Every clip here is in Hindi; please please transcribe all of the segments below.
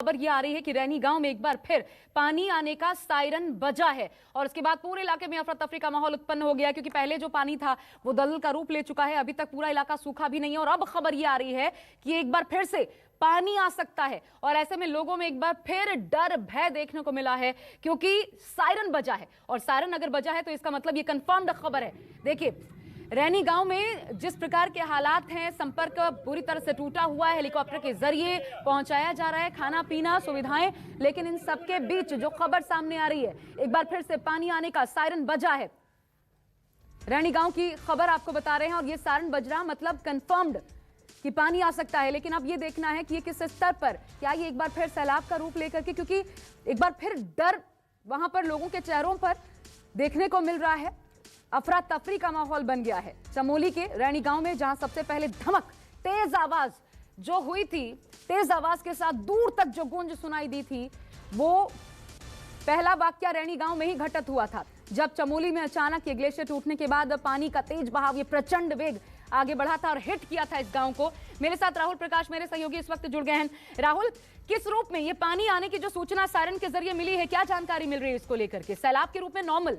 खबर ये आ रही है कि रैनी गांव में एक बार फिर पानी आने का सायरन बजा है और इसके बाद पूरे इलाके में अफरा तफरी का माहौल उत्पन्न हो गया, क्योंकि पहले जो पानी था वो दलदल का रूप ले चुका है। अभी तक पूरा इलाका सूखा भी नहीं है और अब खबर ये आ रही है कि एक बार फिर से पानी आ सकता है और ऐसे में लोगों में एक बार फिर डर भय देखने को मिला है, क्योंकि सायरन बजा है और सायरन अगर बजा है तो इसका मतलब ये कंफर्म्ड खबर है। देखिए, रैनी गांव में जिस प्रकार के हालात हैं, संपर्क बुरी तरह से टूटा हुआ है, हेलीकॉप्टर के जरिए पहुंचाया जा रहा है खाना पीना सुविधाएं, लेकिन इन सबके बीच जो खबर सामने आ रही है, एक बार फिर से पानी आने का सायरन बजा है। रैनी गांव की खबर आपको बता रहे हैं और ये सायरन बज रहा मतलब कंफर्म्ड कि पानी आ सकता है। लेकिन अब ये देखना है कि ये किस स्तर पर, क्या ये एक बार फिर सैलाब का रूप लेकर के, क्योंकि एक बार फिर डर वहां पर लोगों के चेहरों पर देखने को मिल रहा है। अफरा तफरी का माहौल बन गया है चमोली के रैनी गांव में, जहां सबसे पहले धमक तेज आवाज जो हुई थी, तेज आवाज के साथ दूर तक जो गूंज सुनाई दी थी, वो पहला वाकया रैनी गांव में ही घटित हुआ था, जब चमोली में अचानक ये ग्लेशियर टूटने के बाद पानी का तेज बहाव, ये प्रचंड वेग आगे बढ़ा था और हिट किया था इस गांव को। मेरे साथ राहुल प्रकाश मेरे सहयोगी इस वक्त जुड़ गए हैं। राहुल, किस रूप में ये पानी आने की जो सूचना सायरन के जरिए मिली है, क्या जानकारी मिल रही है इसको लेकर के, सैलाब के रूप में नॉर्मल?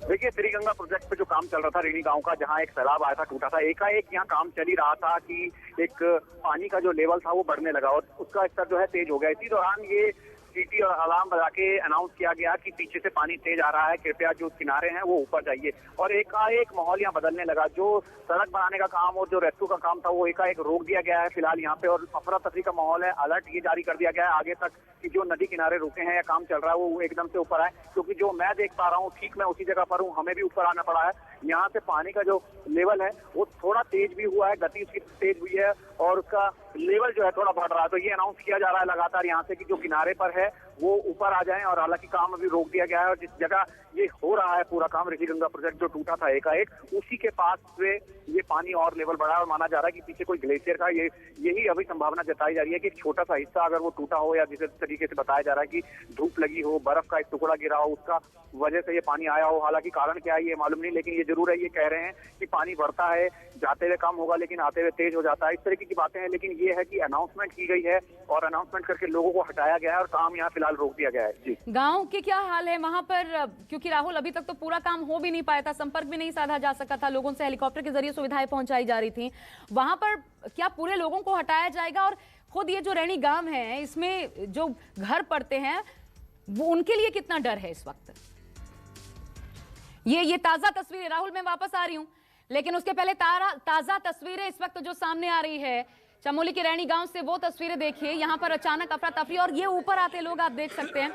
देखिए, श्रीगंगा प्रोजेक्ट पे जो काम चल रहा था रेनी गांव का, जहां एक सैलाब आया था, टूटा था, एकाएक यहाँ काम चल ही रहा था कि एक पानी का जो लेवल था वो बढ़ने लगा और उसका स्तर जो है तेज हो गया। इसी दौरान ये सीटी और अलार्म बजा के अनाउंस किया गया कि पीछे से पानी तेज आ रहा है, कृपया जो किनारे हैं वो ऊपर जाइए। और एकाएक माहौल यहाँ बदलने लगा। जो सड़क बनाने का काम और जो रेस्क्यू का काम था वो एकाएक रोक दिया गया है फिलहाल यहाँ पे, और अफरा तफरी का माहौल है। अलर्ट ये जारी कर दिया गया है आगे तक कि जो नदी किनारे रुके हैं या काम चल रहा है वो एकदम से ऊपर आए, क्योंकि जो मैं देख पा रहा हूँ ठीक मैं उसी जगह पर हूँ, हमें भी ऊपर आना पड़ा है। यहाँ से पानी का जो लेवल है वो थोड़ा तेज भी हुआ है, गति उसकी तेज हुई है और उसका लेवल जो है थोड़ा बढ़ रहा है। तो ये अनाउंस किया जा रहा है लगातार यहाँ से कि जो किनारे पर है वो ऊपर आ जाएं, और हालांकि काम अभी रोक दिया गया है। और जिस जगह ये हो रहा है पूरा काम, ऋषिगंगा प्रोजेक्ट जो टूटा था एकाएक, उसी के पास से ये पानी और लेवल बढ़ा और माना जा रहा है कि पीछे कोई ग्लेशियर का यही अभी संभावना जताई जा रही है कि एक छोटा सा हिस्सा अगर वो टूटा हो, या जिस तरीके से बताया जा रहा है कि धूप लगी हो, बर्फ का एक टुकड़ा गिरा हो, उसका वजह से ये पानी आया हो। हालांकि कारण क्या है ये मालूम नहीं, लेकिन ये जरूर है, ये कह रहे हैं कि पानी बढ़ता है, जाते हुए कम होगा लेकिन आते हुए तेज हो जाता है, इस तरीके की बातें हैं। लेकिन ये है कि अनाउंसमेंट की गई है और अनाउंसमेंट करके लोगों को हटाया गया है और काम यहाँ फिलहाल रोक दिया गया है। जी, गांव के क्या हाल है वहां पर, क्योंकि राहुल अभी तक तो पूरा काम हो भी नहीं पाया था, संपर्क भी नहीं साधा जा सका था, लोगों से हेलीकॉप्टर के जरिए सुविधाएं पहुंचाई जा रही थी, वहां पर क्या पूरे लोगों को हटाया जाएगा? और खुद ये जो रैनी गांव है, इसमें जो घर पड़ते हैं वो उनके लिए कितना डर है इस वक्त? ये ताजा तस्वीरें, राहुल मैं वापस आ रही हूं, लेकिन उसके पहले ताजा तस्वीरें इस वक्त जो सामने आ रही है चमोली के रैनी गांव से, वो तस्वीरें देखिए। यहां पर अचानक अफरा तफरी और ये ऊपर आते लोग आप देख सकते हैं,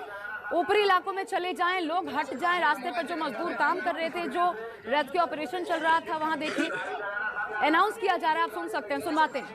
ऊपरी इलाकों में चले जाएं, लोग हट जाएं, रास्ते पर जो मजदूर काम कर रहे थे, जो रेस्क्यू ऑपरेशन चल रहा था, वहां देखिए अनाउंस किया जा रहा है, आप सुन सकते हैं, सुनवाते हैं।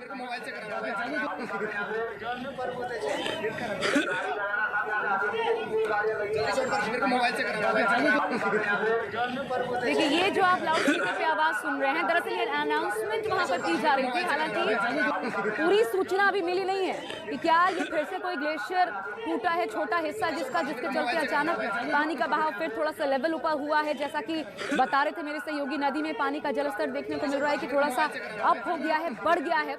देखिए, ये जो आप लाउड स्पीकर पे आवाज सुन रहे हैं, दरअसल ये अनाउंसमेंट वहां पर की जा रही थी। हालांकि पूरी सूचना अभी मिली नहीं है कि क्या ये फिर से कोई ग्लेशियर टूटा है, छोटा हिस्सा जिसके चलते अचानक पानी का बहाव फिर थोड़ा सा लेवल ऊपर हुआ है। जैसा कि बता रहे थे मेरे सहयोगी, नदी में पानी का जलस्तर देखने को मिल रहा है कि थोड़ा सा अप हो गया है, बढ़ गया है,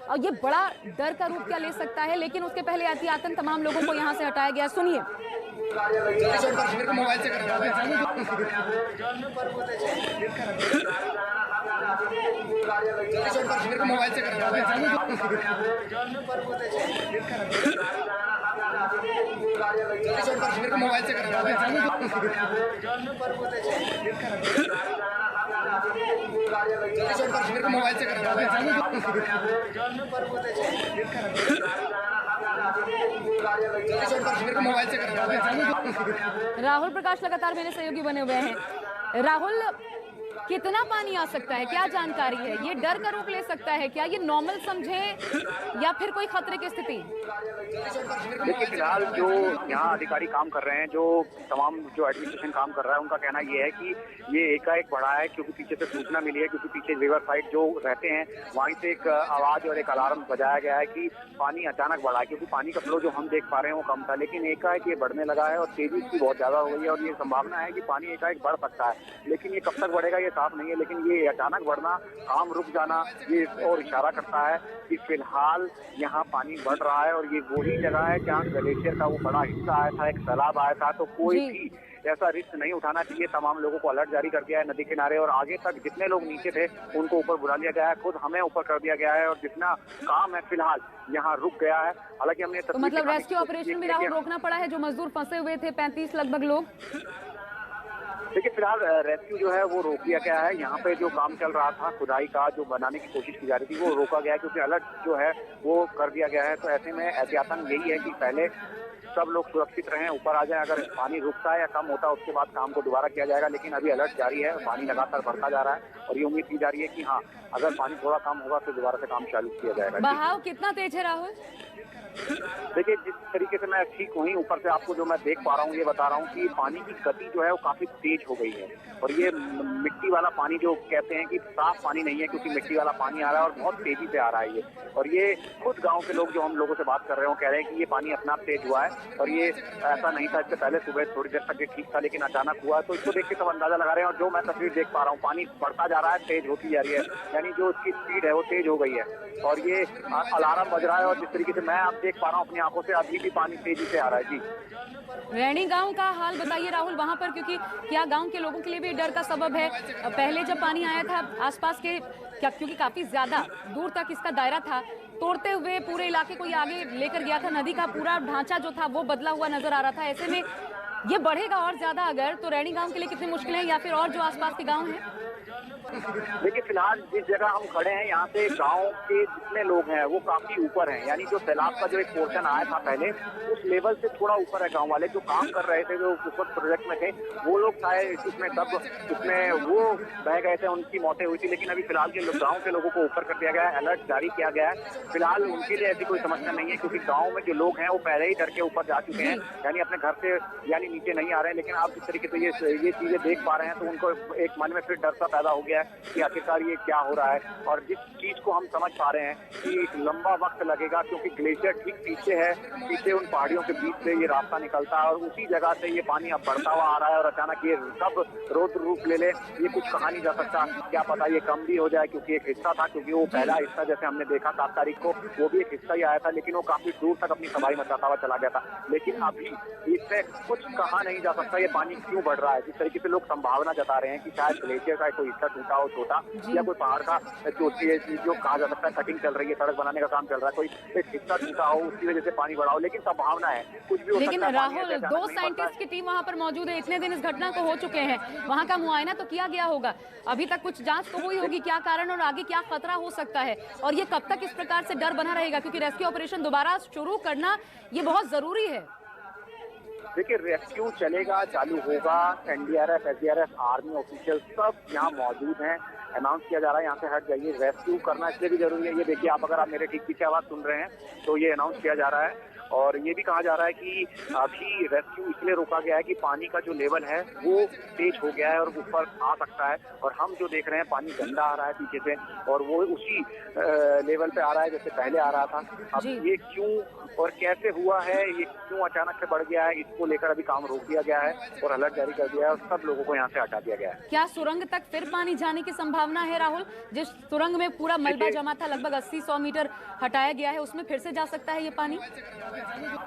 और ये बड़ा डर का रूप क्या ले सकता है। लेकिन उसके पहले एहतियातन तमाम लोगों को यहाँ से हटाया गया। सुनिए, राहुल प्रकाश लगातार मेरे सहयोगी बने हुए हैं। राहुल, कितना पानी आ सकता है, क्या जानकारी है? ये डर का रूप ले सकता है क्या? ये नॉर्मल समझे या फिर कोई खतरे की स्थिति? देखिए, फिलहाल जो यहाँ अधिकारी काम कर रहे हैं, जो तमाम जो एडमिनिस्ट्रेशन काम कर रहा है, उनका कहना ये है कि ये एकाएक बढ़ा है, क्योंकि पीछे से सूचना मिली है, क्योंकि पीछे रिवर साइड जो रहते हैं वहीं से एक आवाज और एक अलार्म बजाया गया है कि पानी अचानक बढ़ा है, क्योंकि पानी का फ्लो जो हम देख पा रहे हैं वो कम था, लेकिन एकाएक ये बढ़ने लगा है और तेजी इसकी बहुत ज्यादा हो गई है और ये संभावना है कि पानी एकाएक बढ़ सकता है। लेकिन ये कब तक बढ़ेगा ये साफ नहीं है, लेकिन ये अचानक बढ़ना, काम रुक जाना, ये और इशारा करता है कि फिलहाल यहाँ पानी बढ़ रहा है। और ये वही जगह है जहाँ ग्लेशियर का वो बड़ा हिस्सा आया था, एक सैलाब आया था। तो कोई भी ऐसा रिस्क नहीं उठाना चाहिए। तमाम लोगों को अलर्ट जारी कर दिया है नदी किनारे, और आगे तक जितने लोग नीचे थे उनको ऊपर बुला लिया गया है। खुद हमें ऊपर कर दिया गया है, और जितना काम है फिलहाल यहाँ रुक गया है। हालांकि हमने तो मतलब रेस्क्यू ऑपरेशन भी राहुल रोकना पड़ा है, जो मजदूर फंसे हुए थे 35 लगभग लोग। देखिए फिलहाल रेस्क्यू जो है वो रोक दिया गया है। यहाँ पे जो काम चल रहा था खुदाई का, जो बनाने की कोशिश की जा रही थी, वो रोका गया है क्योंकि अलर्ट जो है वो कर दिया गया है। तो ऐसे में एहतियातन यही है कि पहले सब लोग सुरक्षित रहें, ऊपर आ जाएं। अगर पानी रुकता है या कम होता है उसके बाद काम को दोबारा किया जाएगा, लेकिन अभी अलर्ट जारी है, पानी लगातार बढ़ता जा रहा है। और ये उम्मीद की जा रही है कि हाँ, अगर पानी थोड़ा कम होगा तो दोबारा से काम चालू किया जाएगा। बहाव कितना तेज है राहुल? देखिए जिस तरीके से मैं ठीक वहीं ऊपर से आपको जो मैं देख पा रहा हूँ ये बता रहा हूँ कि पानी की गति जो है वो काफी तेज हो गई है। और ये मिट्टी वाला पानी जो कहते हैं कि साफ पानी नहीं है, क्योंकि मिट्टी वाला पानी आ रहा है और बहुत तेजी से आ रहा है ये। और ये खुद गांव के लोग जो हम लोगों से बात कर रहे हो कह रहे हैं कि ये पानी अपना आप तेज हुआ है, और ये ऐसा नहीं था। इससे पहले सुबह थोड़ी देर तक ये ठीक था, लेकिन अचानक हुआ। तो इसको देख के सब अंदाजा लगा रहे हैं। और जो मैं तस्वीर देख पा रहा हूँ, पानी बढ़ता जा रहा है, तेज होती जा रही है, यानी जो उसकी स्पीड है वो तेज हो गई है। और ये अलार्म बज रहा है, और जिस तरीके से मैं आप देख पा रहा हूँ अपनी आंखों से, अभी भी पानी तेजी से आ रहा है। जी रैणी गांव का हाल बताइए राहुल वहां पर, क्योंकि क्या गांव के लोगों के लिए भी डर का सबब है? पहले जब पानी आया था आसपास के क्या, क्योंकि काफी ज्यादा दूर तक इसका दायरा था, तोड़ते हुए पूरे इलाके को ये आगे लेकर गया था, नदी का पूरा ढांचा जो था वो बदला हुआ नजर आ रहा था। ऐसे में ये बढ़ेगा और ज्यादा अगर, तो रैणी गांव के लिए कितनी मुश्किलें हैं, या फिर और जो आसपास के गाँव हैं? देखिए फिलहाल जिस जगह हम खड़े हैं यहाँ से गांव के जितने लोग हैं वो काफी ऊपर हैं, यानी जो सैलाब का जो एक पोर्शन आया था पहले उस लेवल से थोड़ा ऊपर है। गांव वाले जो काम कर रहे थे, जो उस वक्त प्रोजेक्ट में थे, वो लोग शायद उसमें वो बह गए थे, उनकी मौतें हुई थी। लेकिन अभी फिलहाल के गाँव के लोगों को ऊपर कर दिया गया है, अलर्ट जारी किया गया है। फिलहाल उनके लिए ऐसी कोई समस्या नहीं है, क्योंकि गाँव में जो लोग हैं वो पहले ही डर के ऊपर जा चुके हैं, यानी अपने घर से यानी नीचे नहीं आ रहे हैं। लेकिन आप जिस तरीके से ये चीजें देख पा रहे हैं, तो उनको एक मन में फिर डर सा पैदा हो गया है कि आखिरकार ये क्या हो रहा है। और जिस चीज को हम समझ पा रहे हैं कि लंबा वक्त लगेगा, क्योंकि ग्लेशियर ठीक पीछे है, पीछे उन पहाड़ियों के बीच से ये रास्ता निकलता है, और उसी जगह से ये पानी अब बढ़ता हुआ आ रहा है। और अचानक ये कब रौद्र रूप ले ले ये कुछ कहा नहीं जा सकता। क्या पता ये कम भी हो जाए, क्योंकि एक हिस्सा था, क्योंकि वो पहला हिस्सा जैसे हमने देखा 7 तारीख को, वो भी एक हिस्सा ही आया था, लेकिन वो काफी दूर तक अपनी तबाही मचाता हुआ चला गया था। लेकिन अभी इससे कुछ कहा नहीं जा सकता ये पानी क्यों बढ़ रहा है। जिस तरीके से लोग संभावना जता रहे हैं कि शायद ग्लेशियर का कोई हिस्सा टूटा हो छोटा, या कोई पहाड़ का जो कहा जा सकता है कटिंग चल रही है, सड़क बनाने का काम चल रहा है, कोई एक हिस्सा टूटा हो उसकी वजह से पानी बढ़ा हो। लेकिन संभावना है कुछ भी हो सकता है। लेकिन राहुल, 2 साइंटिस्ट की टीम वहां पर मौजूद है, इतने दिन इस घटना को हो चुके हैं, वहां का मुआयना तो किया गया होगा, अभी तक कुछ जांच तो हुई होगी क्या कारण और आगे क्या खतरा हो सकता है, और ये कब तक इस प्रकार से डर बना रहेगा, क्योंकि रेस्क्यू ऑपरेशन दोबारा शुरू करना ये बहुत जरूरी है। देखिए रेस्क्यू चलेगा, चालू होगा। एनडीआरएफ, एसडीआरएफ, आर्मी ऑफिशियल सब यहाँ मौजूद हैं। अनाउंस किया जा रहा है यहाँ से हट जाइए। रेस्क्यू करना इसलिए भी जरूरी है, ये देखिए आप, अगर आप मेरे ठीक पीछे आवाज सुन रहे हैं तो ये अनाउंस किया जा रहा है। और ये भी कहा जा रहा है कि अभी रेस्क्यू इसलिए रोका गया है कि पानी का जो लेवल है वो तेज हो गया है और ऊपर आ सकता है। और हम जो देख रहे हैं पानी गंदा आ रहा है पीछे से, और वो उसी लेवल पे आ रहा है जैसे पहले आ रहा था। अब ये क्यों और कैसे हुआ है, ये क्यों अचानक से बढ़ गया है, इसको लेकर अभी काम रोक दिया गया है और अलर्ट जारी कर दिया है, और सब लोगों को यहाँ से हटा दिया गया है। क्या सुरंग तक फिर पानी जाने की संभावना है राहुल? जिस सुरंग में पूरा मलबा जमा था, लगभग 80-100 मीटर हटाया गया है, उसमें फिर से जा सकता है ये पानी?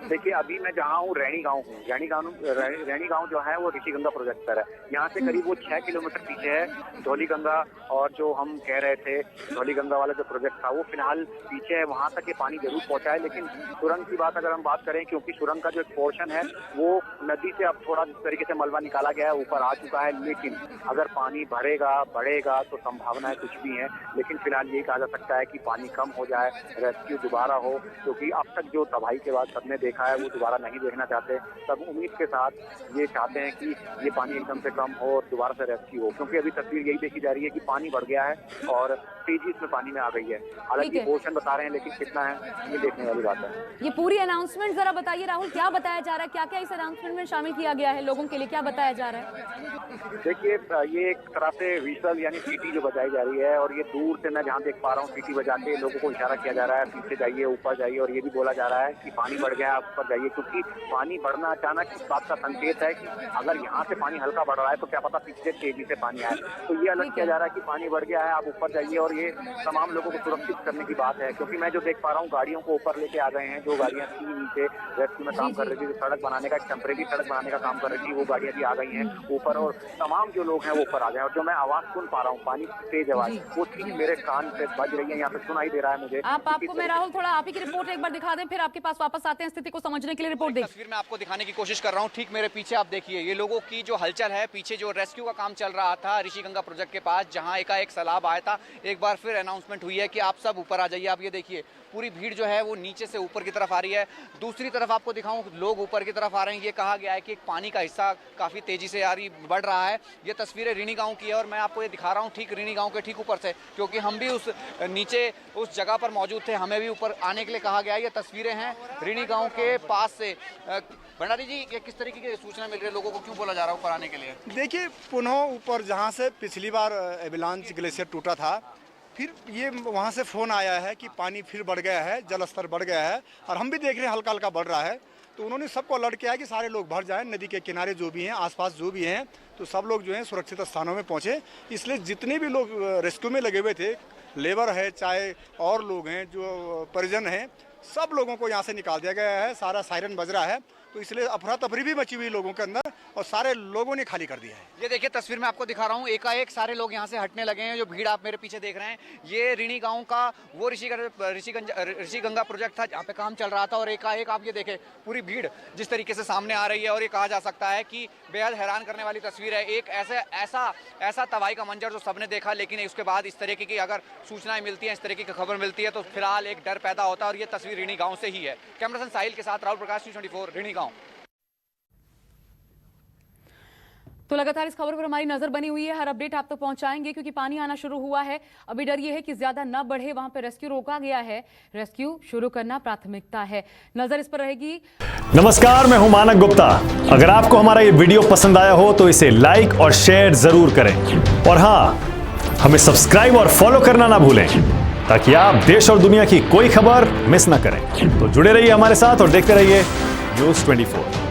देखिए अभी मैं जहाँ हूँ रैणी गांव हूँ। रैणी गांव जो है वो ऋषिगंगा प्रोजेक्ट पर है। यहाँ से करीब वो 6 किलोमीटर पीछे है धौलीगंगा, और जो हम कह रहे थे धौलीगंगा वाला जो प्रोजेक्ट था वो फिलहाल पीछे है। वहाँ तक ये पानी जरूर पहुँचा है, लेकिन सुरंग की बात अगर हम बात करें, क्योंकि सुरंग का जो एक पोर्शन है वो नदी से अब थोड़ा जिस तरीके से मलबा निकाला गया है ऊपर आ चुका है। लेकिन अगर पानी बढ़ेगा तो संभावनाएं कुछ भी हैं, लेकिन फिलहाल यही कहा जा सकता है कि पानी कम हो जाए, रेस्क्यू दोबारा हो, क्योंकि अब तक जो तबाही के बाद सबने देखा है वो दोबारा नहीं देखना चाहते। सब उम्मीद के साथ ये चाहते हैं कि ये पानी एकदम से कम हो और दोबारा से रेस्क्यू हो, क्योंकि अभी तस्वीर यही देखी जा रही है कि पानी बढ़ गया है और तेजी इसमें पानी में आ गई है। हालांकि पोर्शन बता रहे हैं, लेकिन कितना है ये देखने वाली बात है। ये पूरी अनाउंसमेंट जरा बताइए राहुल, क्या बताया जा रहा है, क्या क्या इस अनाउंसमेंट में शामिल किया गया है, लोगों के लिए क्या बताया जा रहा है? देखिए ये एक तरह से विशल यानी सीटी जो बजाई जा रही है, और ये दूर से मैं जहाँ देख पा रहा हूँ सीटी बजा के लोगों को इशारा किया जा रहा है पीछे जाइए, ऊपर जाइए, और ये भी बोला जा रहा है कि पानी पानी बढ़ गया है, आप ऊपर जाइए, क्योंकि पानी बढ़ना अचानक इस बात का संकेत है कि अगर यहाँ से पानी हल्का बढ़ रहा है तो क्या पता पीछे तेजी से पानी आए। तो ये अलर्ट किया जा रहा है कि पानी बढ़ गया है, आप ऊपर जाइए, और ये तमाम लोगों को सुरक्षित करने की बात है। क्योंकि मैं जो देख पा रहा हूँ, गाड़ियों को ऊपर लेके आ गए हैं, जो गाड़ियां थी नीचे रेस्क्यू में काम कर रही थी, सड़क बनाने का, टेम्परेरी सड़क बनाने का काम कर रही थी, वो गाड़ियां भी आ गई हैं ऊपर, और तमाम जो लोग हैं वो ऊपर आ गए। और जो मैं आवाज सुन पा रहा हूँ, पानी की तेज आवाज, वो ठीक मेरे कान पे बज रही है, यहाँ पे सुनाई दे रहा है मुझे। आपको मैं राहुल थोड़ा आप ही की रिपोर्ट एक बार दिखा दें, फिर आपके पास वापस आते हैं स्थिति को समझने के लिए। रिपोर्ट देख, तस्वीर में आपको दिखाने की कोशिश कर रहा हूँ। ठीक मेरे पीछे आप देखिए, ये लोगों की जो हलचल है, पीछे जो रेस्क्यू का काम चल रहा था ऋषिगंगा प्रोजेक्ट के पास, जहां एकाएक सैलाब आया था, एक बार फिर अनाउंसमेंट हुई है कि आप सब ऊपर आ जाइए। आप ये देखिए, पूरी भीड़ जो है वो नीचे से ऊपर की तरफ आ रही है। दूसरी तरफ आपको दिखाऊं, लोग ऊपर की तरफ आ रहे हैं। ये कहा गया है कि एक पानी का हिस्सा काफी तेजी से बढ़ रहा है। ये तस्वीरें ऋणी गांव की है और मैं आपको ये दिखा रहा हूँ ठीक ऋणी गांव के ठीक ऊपर से, क्योंकि हम भी उस नीचे उस जगह पर मौजूद थे, हमें भी ऊपर आने के लिए कहा गया है। ये तस्वीरें हैं ऋणी गांव के पास से। भंडारी जी, ये किस तरीके की सूचना मिल रही है, लोगों को क्यों बोला जा रहा है ऊपर आने के लिए? देखिए, पुनः ऊपर जहाँ से पिछली बार एवलांच ग्लेशियर टूटा था, फिर ये वहाँ से फ़ोन आया है कि पानी फिर बढ़ गया है, जल स्तर बढ़ गया है, और हम भी देख रहे हैं हल्का हल्का बढ़ रहा है। तो उन्होंने सबको अलर्ट किया है कि सारे लोग भर जाएं, नदी के किनारे जो भी हैं, आसपास जो भी हैं, तो सब लोग जो हैं सुरक्षित स्थानों में पहुँचे। इसलिए जितने भी लोग रेस्क्यू में लगे हुए थे, लेबर है चाहे और लोग हैं, जो परिजन हैं, सब लोगों को यहाँ से निकाल दिया गया है। सारा सायरन बज रहा है, तो इसलिए अफरा तफरी भी मची हुई लोगों के अंदर, और सारे लोगों ने खाली कर दिया है। ये देखिए, तस्वीर में आपको दिखा रहा हूँ, एकाएक सारे लोग यहाँ से हटने लगे हैं। जो भीड़ आप मेरे पीछे देख रहे हैं, ये ऋणी गांव का वो ऋषिगंगा प्रोजेक्ट था जहाँ पे काम चल रहा था, और एकाएक आप ये देखें पूरी भीड़ जिस तरीके से सामने आ रही है। और ये कहा जा सकता है कि बेहद हैरान करने वाली तस्वीर है। एक ऐसा तबाही का मंजर जो सबने देखा, लेकिन उसके बाद इस तरीके की अगर सूचनाएं मिलती हैं, इस तरीके की खबर मिलती है, तो फिलहाल एक डर पैदा होता है। और ये तस्वीर ऋणी गाँव से ही है। कैमरामैन साहिल के साथ राहुल प्रकाश, न्यूज़ 24 ऋणी गाँव। तो लगातार इस खबर पर हमारी नजर बनी हुई है, हर अपडेट आप तक पहुंचाएंगे, क्योंकि पानी आना शुरू हुआ है। अभी डर ये है कि ज्यादा न बढ़े, वहां पे रेस्क्यू रोका गया है, रेस्क्यू शुरू करना प्राथमिकता है, नजर इस पर रहेगी। नमस्कार, मैं हूं मानक गुप्ता। अगर आपको हमारा ये वीडियो पसंद आया हो तो इसे लाइक और शेयर जरूर करें, और हां, हमें सब्सक्राइब और फॉलो करना ना भूलें, ताकि आप देश और दुनिया की कोई खबर मिस ना करें। तो जुड़े रहिए हमारे साथ और देखते रहिए न्यूज़ 24।